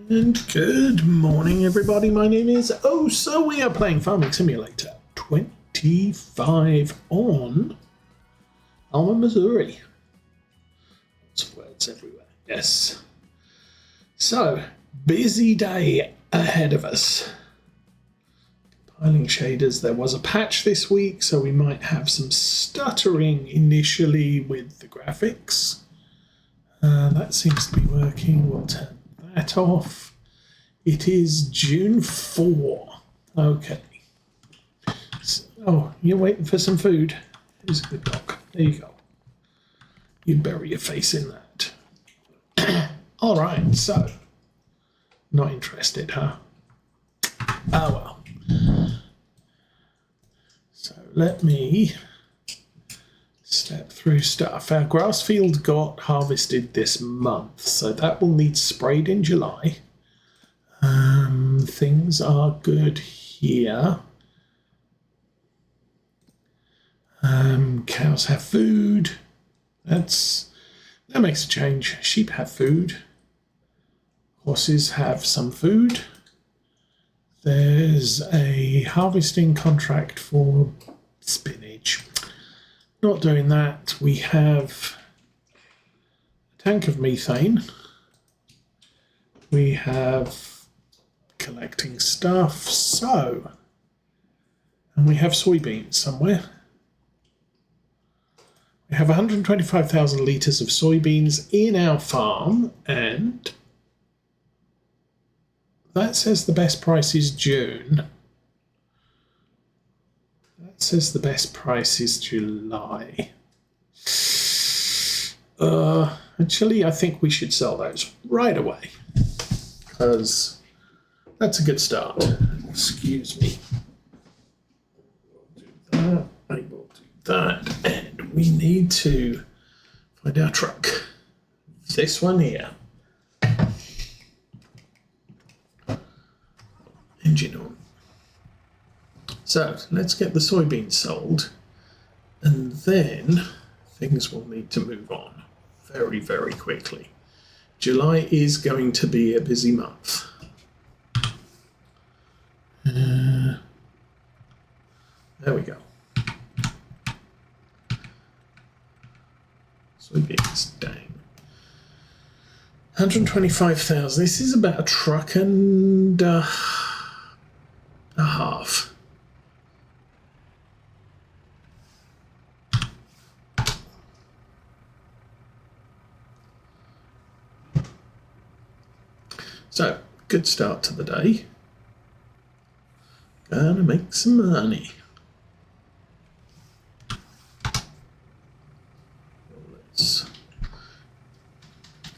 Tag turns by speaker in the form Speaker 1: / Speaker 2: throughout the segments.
Speaker 1: And good morning, everybody. My name is So we are playing Farming Simulator 25 on Alma, Missouri. Lots of words everywhere. Yes. So, busy day ahead of us. Compiling shaders. There was a patch this week, so we might have some stuttering initially with the graphics. That seems to be working. We'll turn that off. It is June 4. Okay. So, you're waiting for some food. Here's a good dog. There you go. You bury your face in that. All right, so. Not interested, huh? Oh, well. So let me step through stuff. Our grass field got harvested this month, so that will need sprayed in July. Things are good here. Cows have food. That makes a change. Sheep have food. Horses have some food. There's a harvesting contract for spinach. Not doing that. We have a tank of methane. We have collecting stuff. So, and we have soybeans somewhere. We have 125,000 litres of soybeans in our farm, and that says the best price is June. That says the best price is July. Actually, I think we should sell those right away, because that's a good start. Excuse me. I will do that, and we need to find our truck. This one here. Engine on. So let's get the soybeans sold, and then things will need to move on very, very quickly. July is going to be a busy month. There we go. Soybeans, dang. 125,000. This is about a truck and a half. So, good start to the day. Gonna make some money. Let's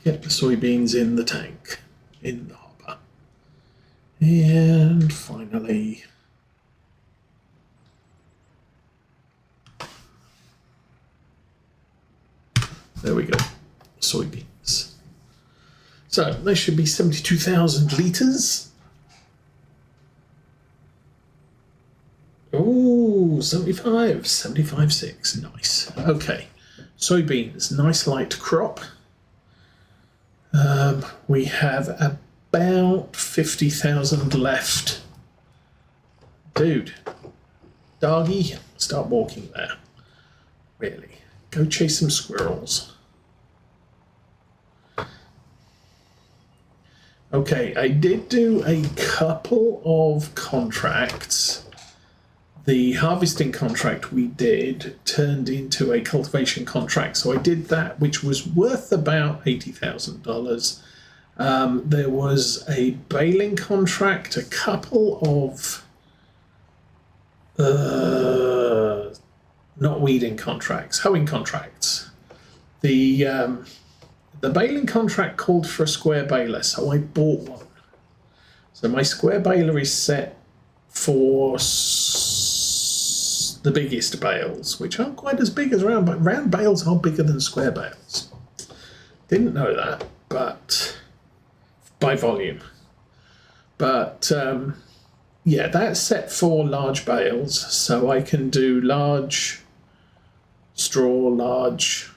Speaker 1: get the soybeans in the tank, in the hopper. And finally, there we go, soybeans. So there should be 72,000 litres. Oh, 75.6, nice. Okay, soybeans, nice light crop. We have about 50,000 left. Dude, doggy, start walking there. Really, go chase some squirrels. Okay, I did do a couple of contracts. The harvesting contract we did turned into a cultivation contract, so I did that, which was worth about $80,000. There was a baling contract, a couple of not weeding contracts, hoeing contracts. The baling contract called for a square baler, so I bought one. So my square baler is set for the biggest bales, which aren't quite as big as round, but round bales are bigger than square bales. Didn't know that, but by volume. But yeah, that's set for large bales, so I can do large straw, large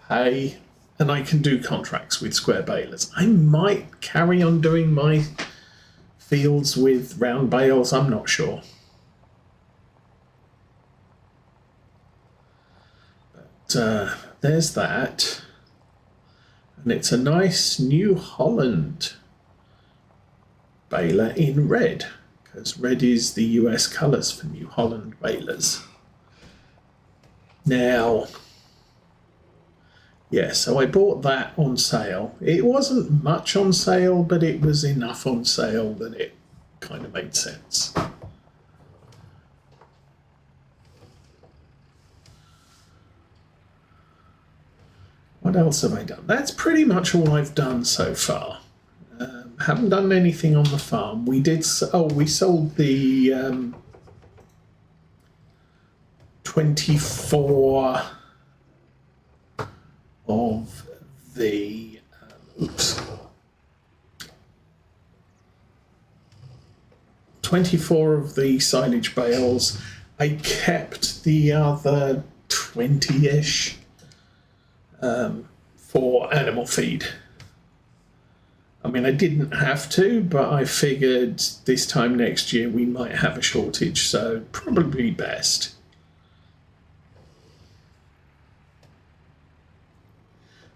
Speaker 1: hay, and I can do contracts with square balers. I might carry on doing my fields with round bales, I'm not sure. But there's that. And it's a nice New Holland baler in red, because red is the US colours for New Holland balers. Now, yeah, so I bought that on sale. It wasn't much on sale, but it was enough on sale that it kind of made sense. What else have I done? That's pretty much all I've done so far. Haven't done anything on the farm. We did. We sold the 24 of the. 24 of the silage bales. I kept the other 20-ish for animal feed. I mean, I didn't have to, but I figured this time next year we might have a shortage, so probably best.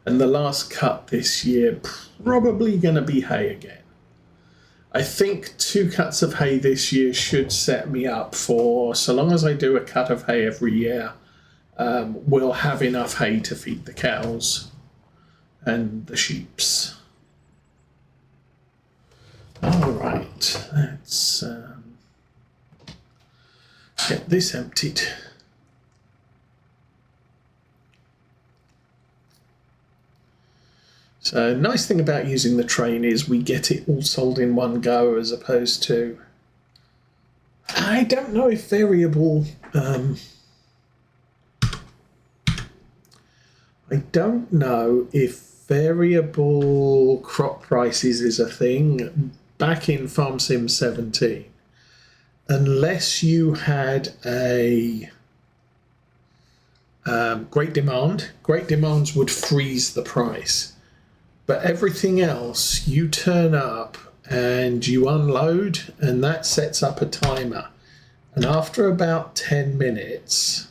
Speaker 1: And the last cut this year, probably going to be hay again. I think 2 cuts of hay this year should set me up for, so long as I do a cut of hay every year, we'll have enough hay to feed the cows and the sheeps. All right, let's get this emptied. So nice thing about using the train is we get it all sold in one go, as opposed to, I don't know if variable, I don't know if variable crop prices is a thing back in Farm Sim 17, unless you had a great demand. Great demands would freeze the price. But everything else, you turn up and you unload, and that sets up a timer. And after about 10 minutes,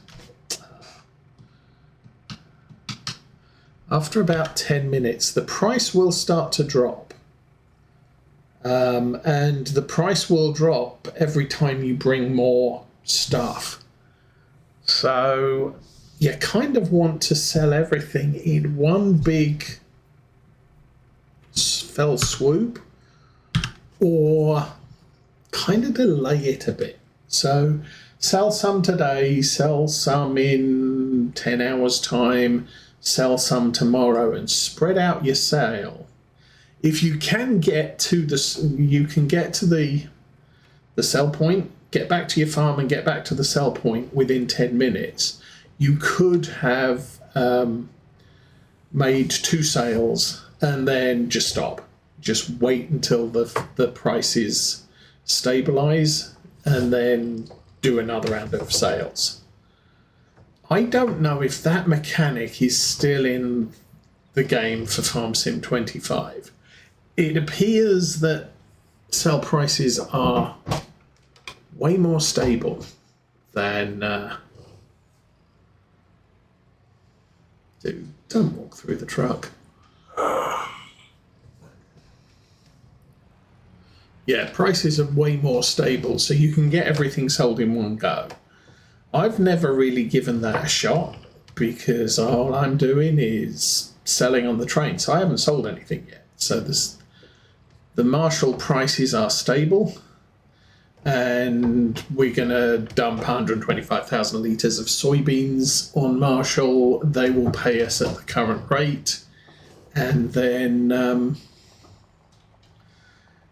Speaker 1: the price will start to drop. And the price will drop every time you bring more stuff. So you kind of want to sell everything in one big fell swoop, or kind of delay it a bit. So sell some today, sell some in 10 hours time, sell some tomorrow, and spread out your sale. If you can get to the sell point, get back to your farm and get back to the sell point within 10 minutes, you could have made 2 sales and then just stop. Just wait until the prices stabilize and then do another round of sales. I don't know if that mechanic is still in the game for Farm Sim 25. It appears that sell prices are way more stable than... Dude, don't walk through the truck. Yeah, prices are way more stable, so you can get everything sold in one go. I've never really given that a shot because all I'm doing is selling on the train, so I haven't sold anything yet. So the Marshall prices are stable, and we're going to dump 125,000 litres of soybeans on Marshall. They will pay us at the current rate, and then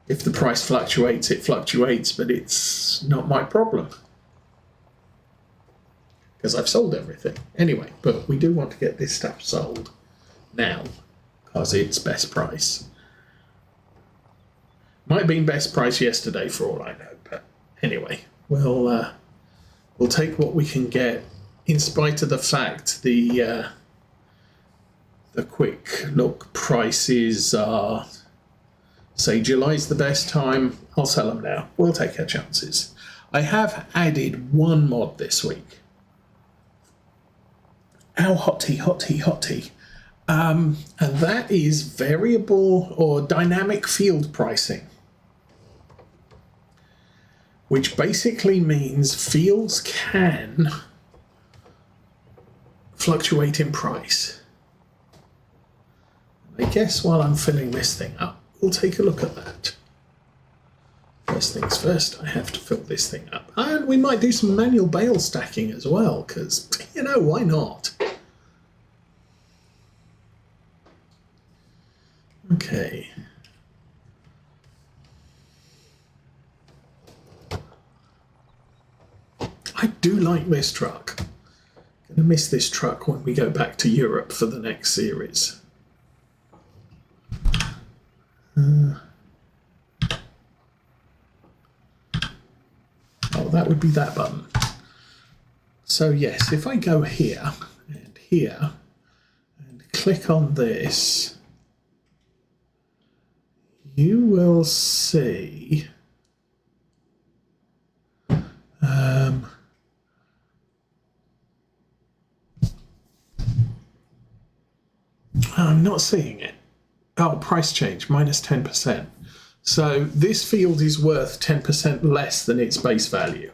Speaker 1: if the price fluctuates, it fluctuates, but it's not my problem because I've sold everything. Anyway, but we do want to get this stuff sold now because it's best price. Might have been best price yesterday for all I know, but anyway, we'll take what we can get, in spite of the fact the a quick look. Prices are, say July's the best time. I'll sell them now. We'll take our chances. I have added one mod this week. Ow, hotty. And that is variable or dynamic field pricing, which basically means fields can fluctuate in price. I guess while I'm filling this thing up, we'll take a look at that. First things first, I have to fill this thing up. And we might do some manual bale stacking as well, because, you know, why not? Okay. I do like this truck. I'm going to miss this truck when we go back to Europe for the next series. Oh, that would be that button. So yes, if I go here and click on this, you will see I'm not seeing it. Oh, price change, minus 10%. So this field is worth 10% less than its base value.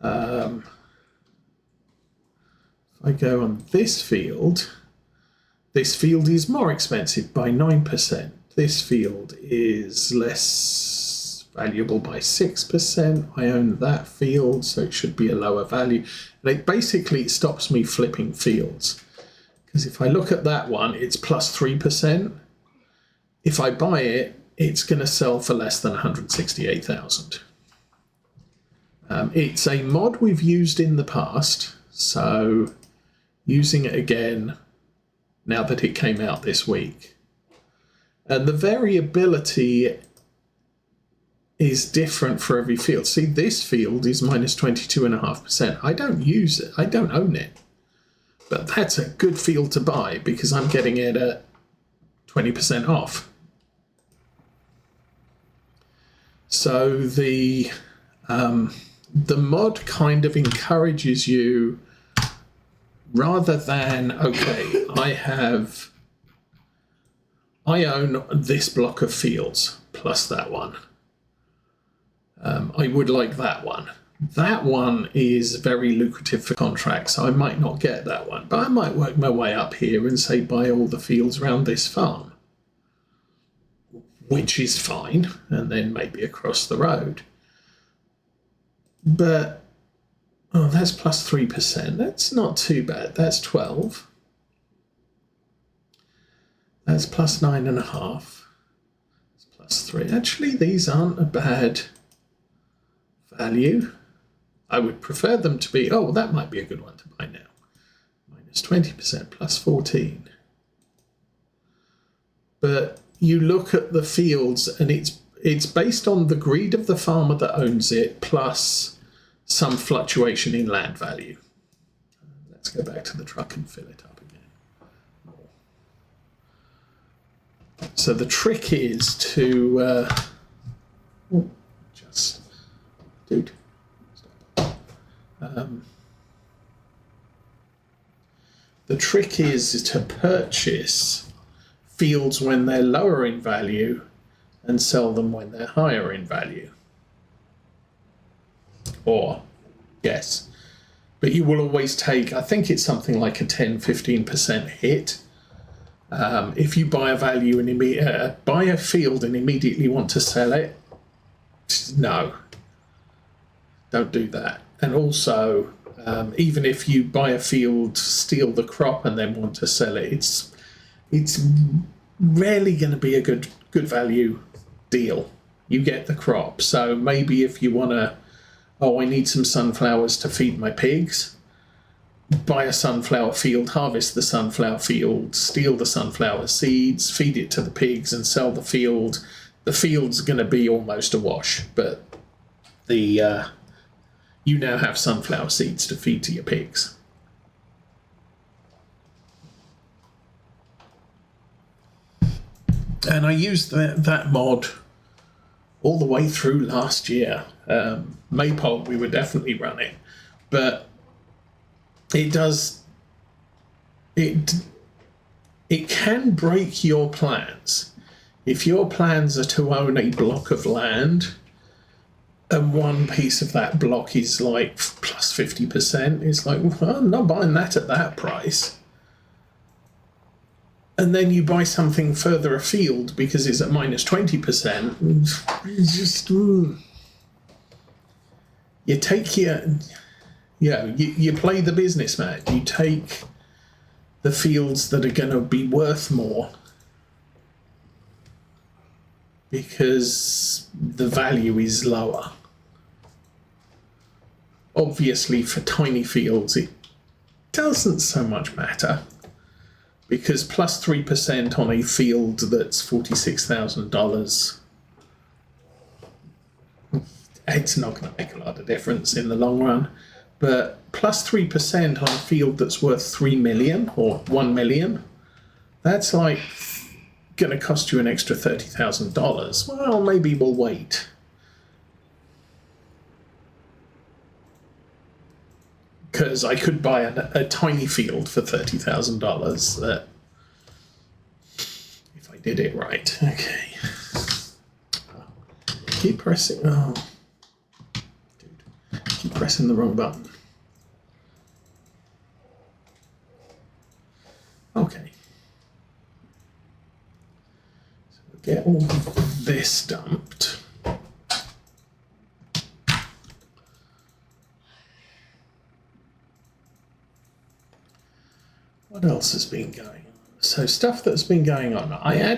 Speaker 1: If I go on this field is more expensive by 9%. This field is less valuable by 6%. I own that field, so it should be a lower value. And it basically stops me flipping fields. Because if I look at that one, it's plus 3%. If I buy it, it's going to sell for less than 168,000. It's a mod we've used in the past, so using it again now that it came out this week. And the variability is different for every field. See, this field is minus 22.5%. I don't use it. I don't own it. But that's a good field to buy because I'm getting it at 20% off. So the mod kind of encourages you, rather than, okay, I own this block of fields plus that one. I would like that one. That one is very lucrative for contracts, so I might not get that one, but I might work my way up here and say buy all the fields around this farm, which is fine, and then maybe across the road. But, oh, that's plus 3%. That's not too bad. That's 12. That's plus 9.5. That's plus 3. Actually, these aren't a bad value. I would prefer them to be, oh, that might be a good one to buy now. Minus 20%, plus 14. But you look at the fields and it's based on the greed of the farmer that owns it, plus some fluctuation in land value. Let's go back to the truck and fill it up again. So the trick is to dude. The trick is to purchase fields when they're lower in value and sell them when they're higher in value. Or, yes. But you will always take, I think it's something like a 10-15% hit. If you buy a value and buy a field and immediately want to sell it, no. Don't do that. And also, even if you buy a field, steal the crop, and then want to sell it, it's rarely going to be a good value deal. You get the crop. So maybe if you want to, oh, I need some sunflowers to feed my pigs, buy a sunflower field, harvest the sunflower field, steal the sunflower seeds, feed it to the pigs, and sell the field. The field's going to be almost a wash, but you now have sunflower seeds to feed to your pigs. And I used that mod all the way through last year. Maypole, we would definitely run it, but it can break your plans. If your plans are to own a block of land and one piece of that block is like plus 50%, it's like, well, I'm not buying that at that price. And then you buy something further afield because it's at minus 20%. It's just, you take you play the businessman. You take the fields that are going to be worth more because the value is lower. Obviously, for tiny fields, it doesn't so much matter, because plus 3% on a field that's $46,000, it's not going to make a lot of difference in the long run. But plus 3% on a field that's worth 3 million or 1 million, that's like going to cost you an extra $30,000. Well, maybe we'll wait. Because I could buy a tiny field for $30,000 if I did it right. Okay. Keep pressing. Oh, dude. Keep pressing the wrong button. Okay. So we'll get all this dumped. What else has been going on? So stuff that's been going on. I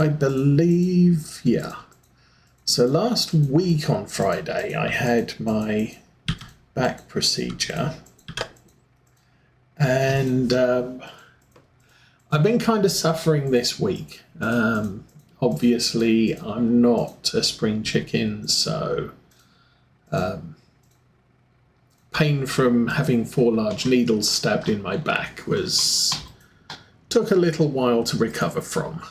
Speaker 1: believe, yeah. So last week on Friday, I had my back procedure. And I've been kind of suffering this week. Obviously, I'm not a spring chicken, so pain from having 4 large needles stabbed in my back took a little while to recover from,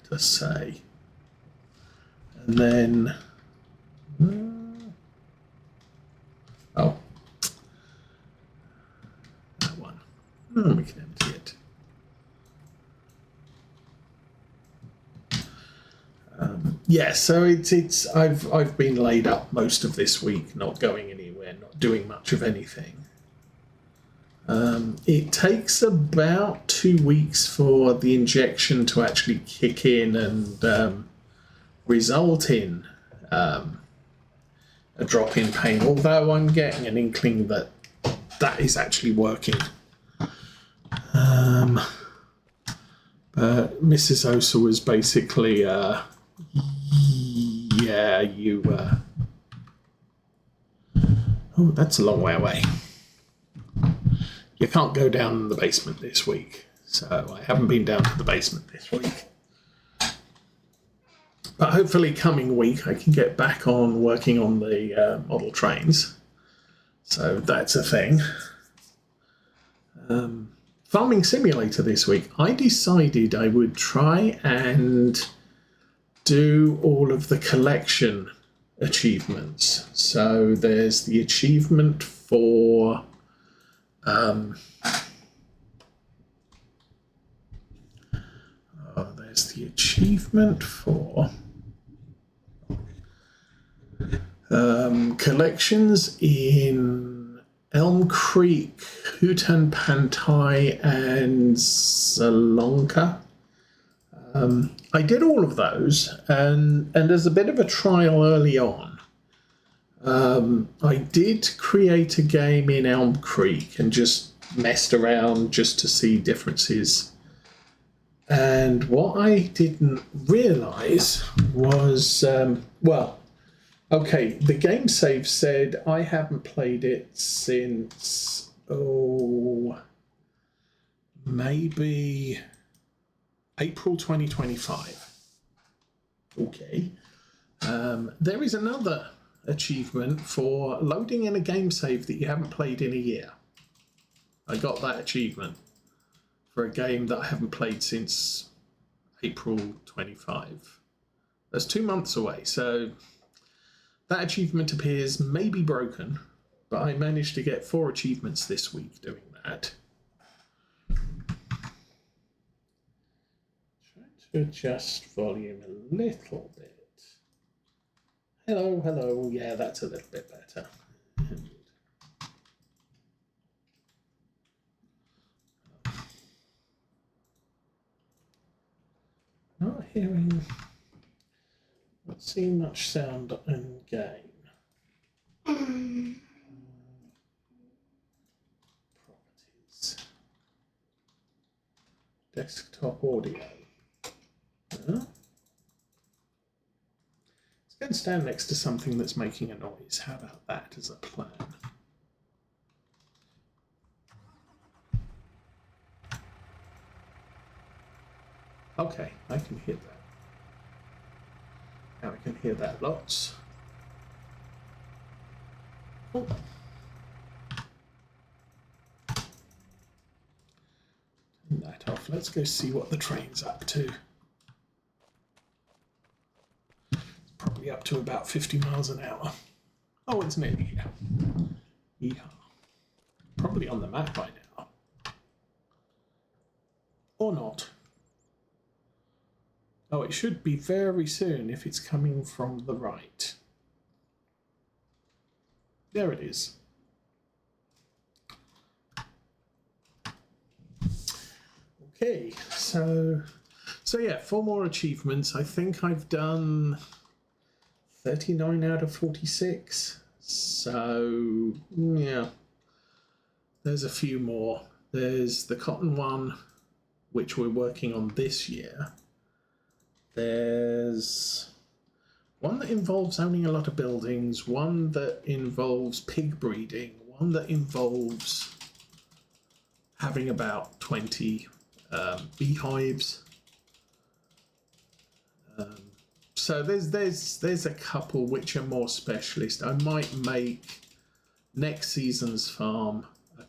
Speaker 1: let us say. And then, oh, that one. Oh, we can empty it. Yeah, so I've been laid up most of this week, not going anywhere, not doing much of anything. It takes about 2 weeks for the injection to actually kick in and result in a drop in pain, although I'm getting an inkling that is actually working. But Mrs. Osa was basically, yeah, you... oh, that's a long way away. You can't go down in the basement this week, so I haven't been down to the basement this week. But hopefully coming week I can get back on working on the model trains. So that's a thing. Farming Simulator this week. I decided I would try and do all of the collection achievements. So there's the achievement for there's the achievement for collections in Elm Creek, Hutan Pantai, and Salonka. I did all of those, and as a bit of a trial early on, I did create a game in Elm Creek and just messed around just to see differences. And what I didn't realise was, well, okay, the game save said I haven't played it since, maybe April 2025. Okay. There is another achievement for loading in a game save that you haven't played in a year. I got that achievement for a game that I haven't played since April 25. That's 2 months away, so that achievement appears maybe broken, but I managed to get 4 achievements this week doing that. Try to adjust volume a little bit. Hello, hello. Yeah, that's a little bit better. Not hearing, not seeing much sound in game. Properties. Desktop audio. It's going to stand next to something that's making a noise. How about that as a plan? Okay, I can hear that. Now I can hear that lots. Oh. Turn that off. Let's go see what the train's up to. It's probably up to about 50 miles an hour. Oh, it's nearly here. Yeehaw. Probably on the map by now. Or not. Oh, it should be very soon if it's coming from the right. There it is. Okay, so yeah, 4 more achievements. I think I've done 39 out of 46. So, yeah, there's a few more. There's the cotton one, which we're working on this year. There's one that involves owning a lot of buildings, one that involves pig breeding, one that involves having about 20 beehives. So there's a couple which are more specialist. I might make next season's farm a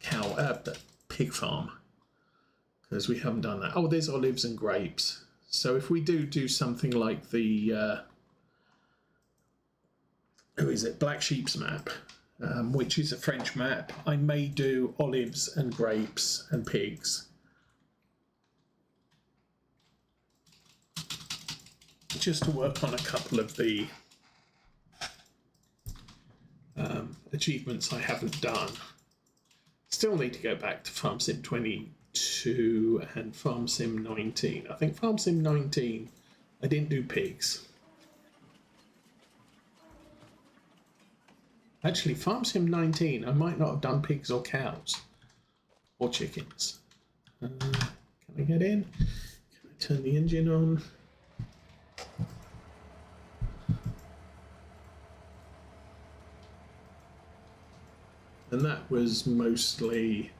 Speaker 1: pig farm, because we haven't done that. Oh, there's olives and grapes. So if we do something like the Black Sheep's map, which is a French map, I may do olives and grapes and pigs. Just to work on a couple of the achievements I haven't done. Still need to go back to Farm Sim 22 and Farm Sim 19. I think Farm Sim 19, I didn't do pigs. Actually, Farm Sim 19, I might not have done pigs or cows or chickens. Can I get in? Can I turn the engine on? And that was mostly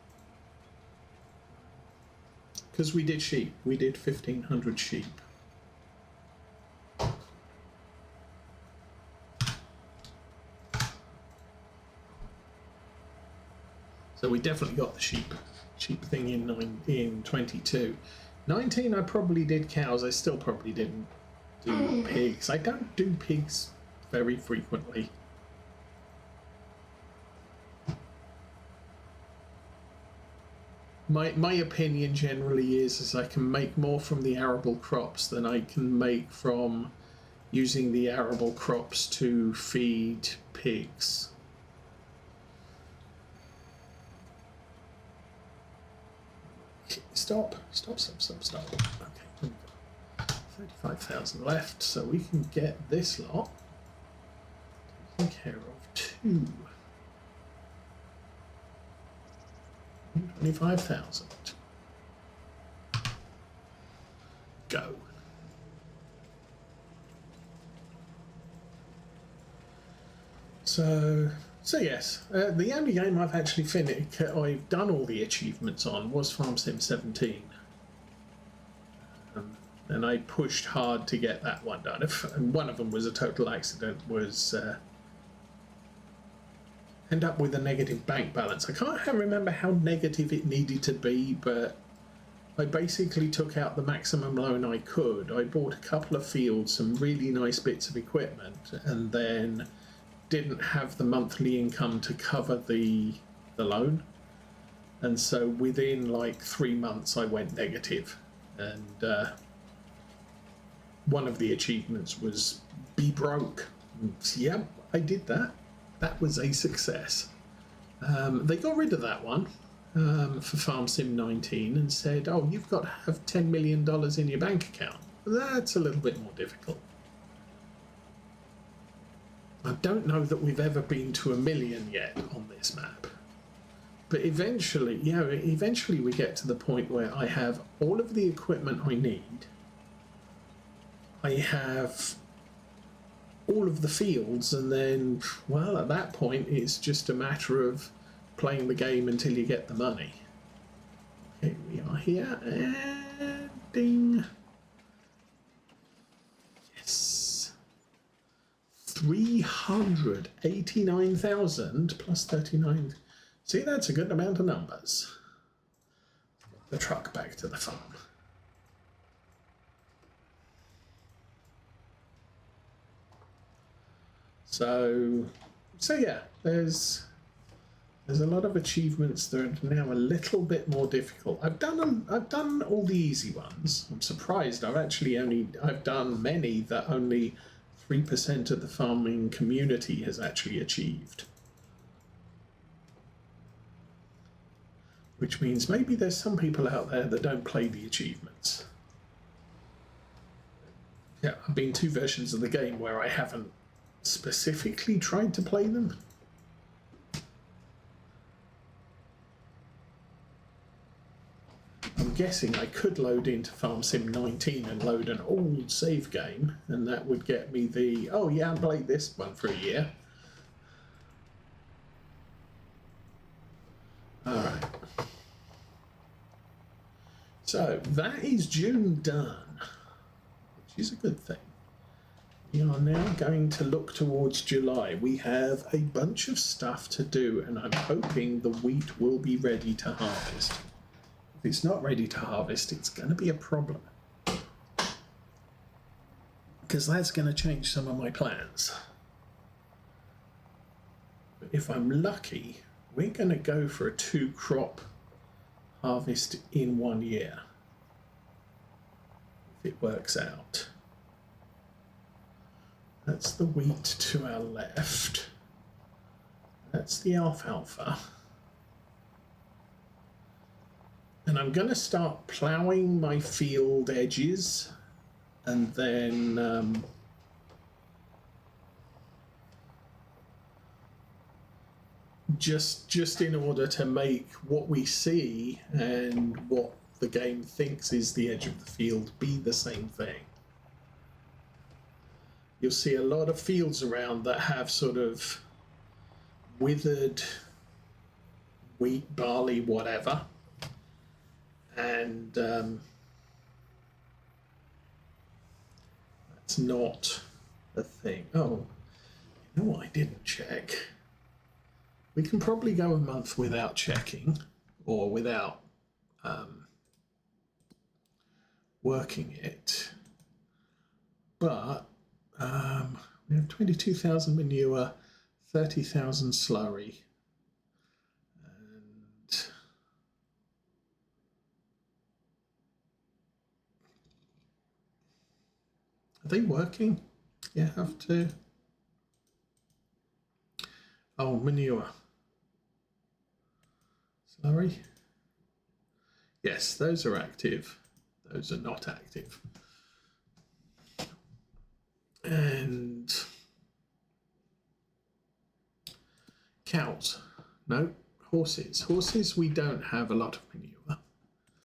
Speaker 1: because we did sheep. We did 1,500 sheep. So we definitely got the sheep thing in 22. 19, I probably did cows. I still probably didn't do pigs. I don't do pigs very frequently. My opinion generally is I can make more from the arable crops than I can make from using the arable crops to feed pigs. Stop. Okay, 35,000 left, so we can get this lot taken care of too. 25,000. Go. So yes, the only game I've actually finished, I've done all the achievements on, was Farm Sim 17. And I pushed hard to get that one done. And one of them was a total accident, was end up with a negative bank balance. I can't remember how negative it needed to be, but I basically took out the maximum loan I could. I bought a couple of fields, some really nice bits of equipment, and then didn't have the monthly income to cover the loan. And so within like 3 months, I went negative. And one of the achievements was be broke. And, yeah, I did that. That was a success. They got rid of that one for Farm Sim 19 and said, oh, you've got to have $10 million in your bank account. That's a little bit more difficult. I don't know that we've ever been to 1 million yet on this map. But eventually we get to the point where I have all of the equipment I need. I have all of the fields, and then, well, at that point, it's just a matter of playing the game until you get the money. Okay, we are here, and ding. Yes. 389,000 plus 39. See, that's a good amount of numbers. Get the truck back to the farm. So yeah, there's a lot of achievements that are now a little bit more difficult. I've done all the easy ones. I'm surprised. I've done many that only 3% of the farming community has actually achieved. Which means maybe there's some people out there that don't play the achievements. Yeah, I've been 2 versions of the game where I haven't specifically tried to play them. I'm guessing I could load into Farm Sim 19 and load an old save game, and that would get me the, oh yeah, I played this one for a year. Alright. So that is June done, which is a good thing. We are now going to look towards July. We have a bunch of stuff to do, and I'm hoping the wheat will be ready to harvest. If it's not ready to harvest, it's going to be a problem, because that's going to change some of my plans. But if I'm lucky, we're going to go for a 2-crop harvest in 1 year, if it works out. That's the wheat to our left. That's the alfalfa. And I'm going to start ploughing my field edges, and then just in order to make what we see and what the game thinks is the edge of the field be the same thing. You'll see a lot of fields around that have sort of withered wheat, barley, whatever. And that's not a thing. Oh, you know what I didn't check? We can probably go a month without checking, or without working it. But we have 22,000 manure, 30,000 slurry, and are they working? You have to. Oh, manure. Slurry. Yes, those are active. Those are not active. And cows. No, horses. Horses, we don't have a lot of manure.